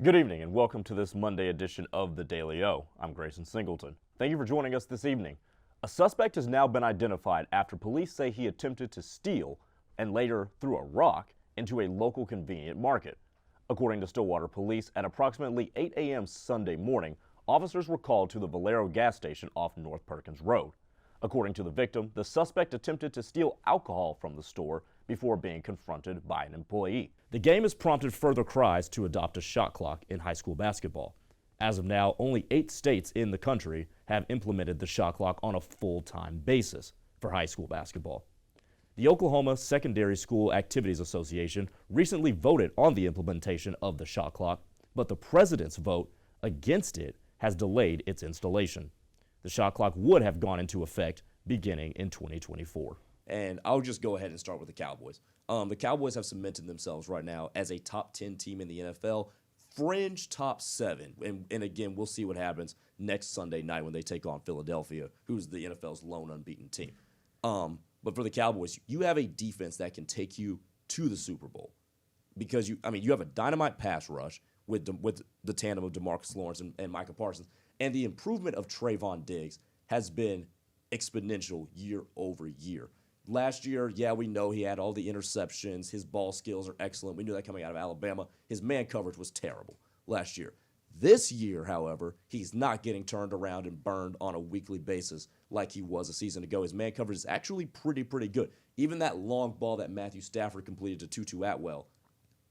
Good evening and welcome to this Monday edition of the Daily O. I'm Grayson Singleton. Thank you for joining us this evening. A suspect has now been identified after police say he attempted to steal and later threw a rock into a local convenient market. According to Stillwater Police, at approximately 8 a.m. Sunday morning, officers were called to the Valero gas station off North Perkins Road. According to the victim, the suspect attempted to steal alcohol from the store before being confronted by an employee. The game has prompted further cries to adopt a shot clock in high school basketball. As of now, only 8 states in the country have implemented the shot clock on a full-time basis for high school basketball. The Oklahoma Secondary School Activities Association recently voted on the implementation of the shot clock, but the president's vote against it has delayed its installation. The shot clock would have gone into effect beginning in 2024. And I'll just go ahead and start with the Cowboys. The Cowboys have cemented themselves right now as a top 10 team in the NFL, fringe top 7. And again, we'll see what happens next Sunday night when they take on Philadelphia, who's the NFL's lone unbeaten team. But for the Cowboys, you have a defense that can take you to the Super Bowl because you have a dynamite pass rush with the tandem of DeMarcus Lawrence and Micah Parsons, and the improvement of Trayvon Diggs has been exponential year over year. Last year, we know he had all the interceptions. His ball skills are excellent. We knew that coming out of Alabama. His man coverage was terrible last year. This year, however, he's not getting turned around and burned on a weekly basis like he was a season ago. His man coverage is actually pretty good. Even that long ball that Matthew Stafford completed to Tutu Atwell,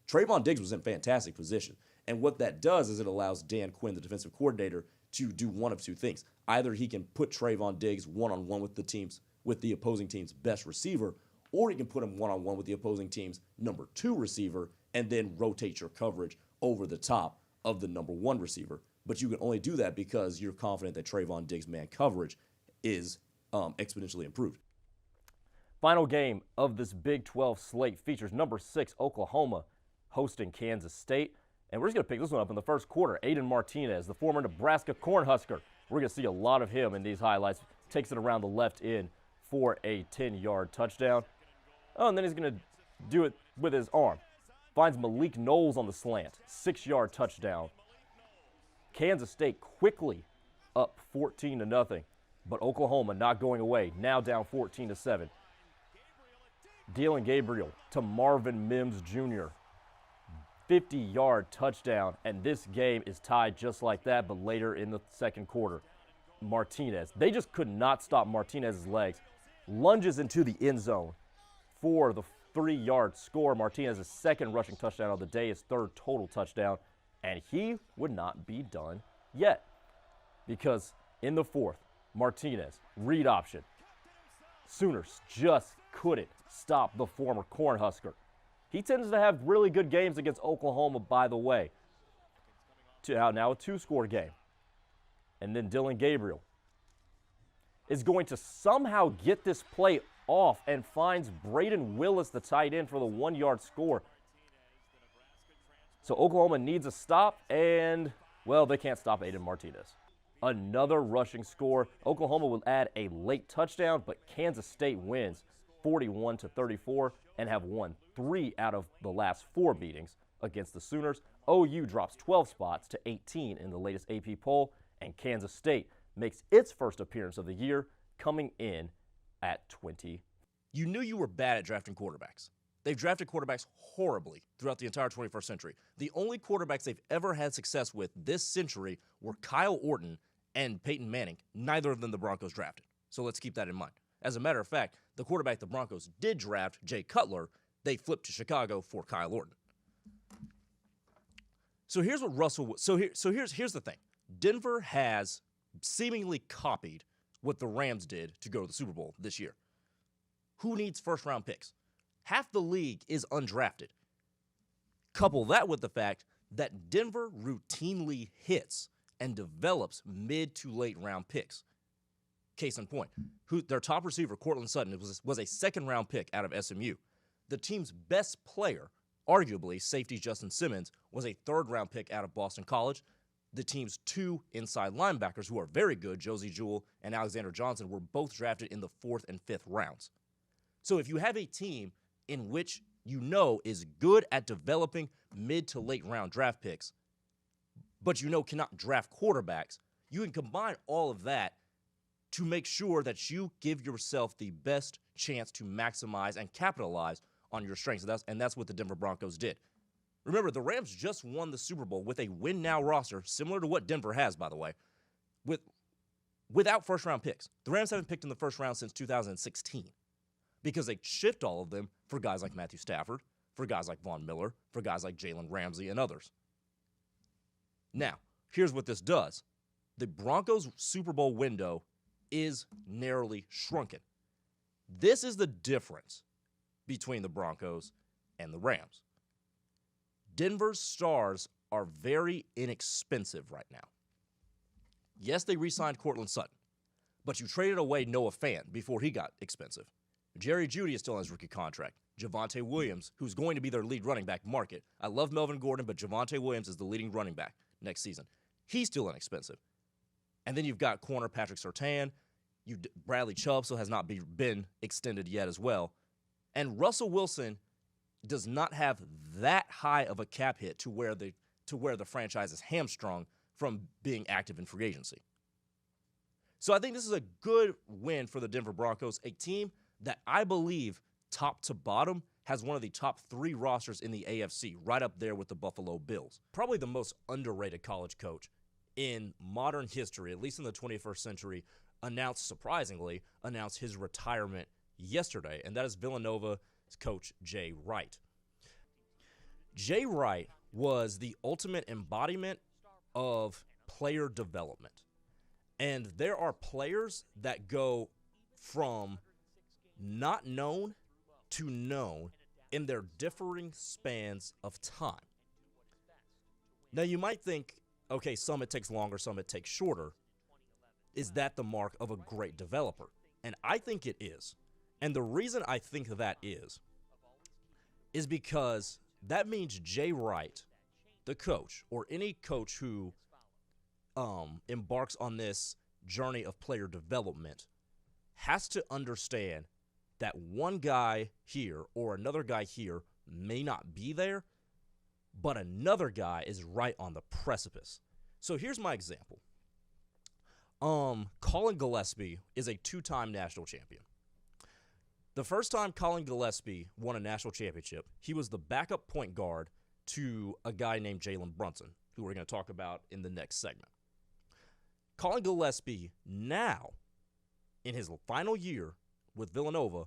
Trayvon Diggs was in fantastic position. And what that does is it allows Dan Quinn, the defensive coordinator, to do one of two things. Either he can put Trayvon Diggs one-on-one with the opposing team's best receiver, or he can put him one-on-one with the opposing team's number 2 receiver and then rotate your coverage over the top of the number 1 receiver. But you can only do that because you're confident that Trayvon Diggs' man coverage is exponentially improved. Final game of this Big 12 slate features number 6 Oklahoma hosting Kansas State. And we're just going to pick this one up in the first quarter. Aiden Martinez, the former Nebraska Cornhusker. We're going to see a lot of him in these highlights. Takes it around the left end for a 10-yard touchdown. Oh, and then he's going to do it with his arm. Finds Malik Knowles on the slant. 6-yard touchdown. Kansas State quickly up 14-0. But Oklahoma not going away. Now down 14-7. Dillon Gabriel to Marvin Mims Jr. 50-yard touchdown, and this game is tied just like that, but later in the second quarter. Martinez, they just could not stop Martinez's legs. Lunges into the end zone for the 3-yard score. Martinez's second rushing touchdown of the day, his third total touchdown, and he would not be done yet because in the fourth, Martinez, read option. Sooners just couldn't stop the former Cornhusker. He tends to have really good games against Oklahoma, by the way. Now a 2-score game. And then Dillon Gabriel is going to somehow get this play off and finds Braden Willis, the tight end, for the 1-yard score. So Oklahoma needs a stop, and, well, they can't stop Aiden Martinez. Another rushing score. Oklahoma will add a late touchdown, but Kansas State wins 41-34 and have won 3 out of the last 4 meetings against the Sooners. OU drops 12 spots to 18 in the latest AP poll, and Kansas State makes its first appearance of the year, coming in at 20. You knew you were bad at drafting quarterbacks. They've drafted quarterbacks horribly throughout the entire 21st century. The only quarterbacks they've ever had success with this century were Kyle Orton and Peyton Manning, neither of them the Broncos drafted. So let's keep that in mind. As a matter of fact, the quarterback the Broncos did draft, Jay Cutler, they flipped to Chicago for Kyle Orton. So here's what Russell. Here's the thing. Denver has seemingly copied what the Rams did to go to the Super Bowl this year. Who needs first-round picks? Half the league is undrafted. Couple that with the fact that Denver routinely hits and develops mid to late round picks. Case in point, their top receiver, Cortland Sutton, was a second-round pick out of SMU. The team's best player, arguably safety Justin Simmons, was a third-round pick out of Boston College. The team's 2 inside linebackers, who are very good, Josie Jewell and Alexander Johnson, were both drafted in the 4th and 5th rounds. So if you have a team in which you know is good at developing mid to late round draft picks, but cannot draft quarterbacks, you can combine all of that to make sure that you give yourself the best chance to maximize and capitalize on your strengths. And that's what the Denver Broncos did. Remember, the Rams just won the Super Bowl with a win-now roster, similar to what Denver has, by the way, without first-round picks. The Rams haven't picked in the first round since 2016 because they shipped all of them for guys like Matthew Stafford, for guys like Von Miller, for guys like Jalen Ramsey, and others. Now, here's what this does. The Broncos' Super Bowl window is narrowly shrunken. This is the difference between the Broncos and the Rams. Denver's stars are very inexpensive right now. Yes, they re-signed Courtland Sutton, but you traded away Noah Fant before he got expensive. Jerry Jeudy is still on his rookie contract. Javonte Williams, who's going to be their lead running back market. I love Melvin Gordon, but Javonte Williams is the leading running back next season. He's still inexpensive. And then you've got corner Patrick Surtain. Bradley Chubb still has not been extended yet as well. And Russell Wilson does not have that high of a cap hit to where the franchise is hamstrung from being active in free agency. So I think this is a good win for the Denver Broncos, a team that I believe top to bottom has one of the top 3 rosters in the AFC, right up there with the Buffalo Bills. Probably the most underrated college coach in modern history, at least in the 21st century, surprisingly announced his retirement yesterday, and that is Villanova's coach Jay Wright. Jay Wright was the ultimate embodiment of player development. And there are players that go from not known to known in their differing spans of time. Now you might think, okay, some it takes longer, some it takes shorter. Is that the mark of a great developer? And I think it is. And the reason I think that is because that means Jay Wright, the coach, or any coach who embarks on this journey of player development, has to understand that one guy here or another guy here may not be there, but another guy is right on the precipice. So here's my example. Colin Gillespie is a 2-time national champion. The first time Colin Gillespie won a national championship, he was the backup point guard to a guy named Jalen Brunson, who we're going to talk about in the next segment. Colin Gillespie now, in his final year with Villanova,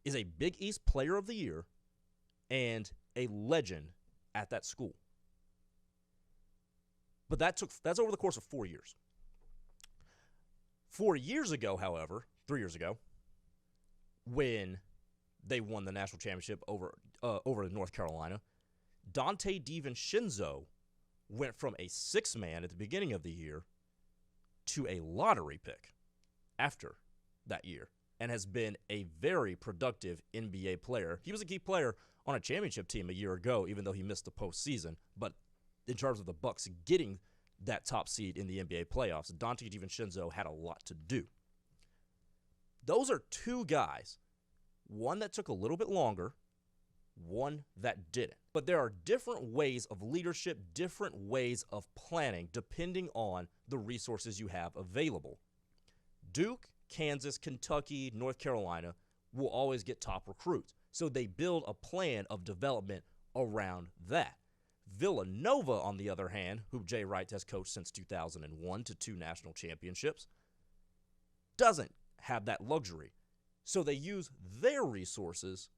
is a Big East Player of the Year and a legend at that school. But that's over the course of 4 years. 4 years ago, however, 3 years ago, when they won the national championship over North Carolina, Dante DiVincenzo went from a 6th man at the beginning of the year to a lottery pick after that year and has been a very productive NBA player. He was a key player on a championship team a year ago, even though he missed the postseason. But in terms of the Bucks getting that top seed in the NBA playoffs, Dante DiVincenzo had a lot to do. Those are 2 guys, one that took a little bit longer, one that didn't. But there are different ways of leadership, different ways of planning, depending on the resources you have available. Duke, Kansas, Kentucky, North Carolina will always get top recruits. So they build a plan of development around that. Villanova, on the other hand, who Jay Wright has coached since 2001 to 2 national championships, doesn't have that luxury. So they use their resources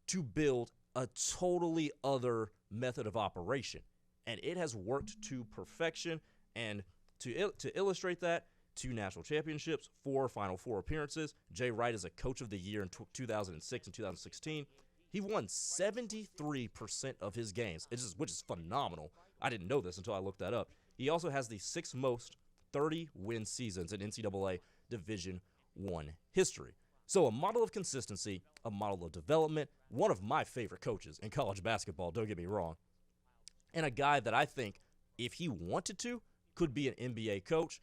to build a totally other method of operation. And it has worked to perfection. And to illustrate that, 2 national championships, 4 Final Four appearances. Jay Wright is a coach of the year in 2006 and 2016. He won 73% of his games, which is phenomenal. I didn't know this until I looked that up. He also has the 6th most 30-win seasons in NCAA Division I history. So a model of consistency, a model of development, one of my favorite coaches in college basketball, don't get me wrong, and a guy that I think, if he wanted to, could be an NBA coach.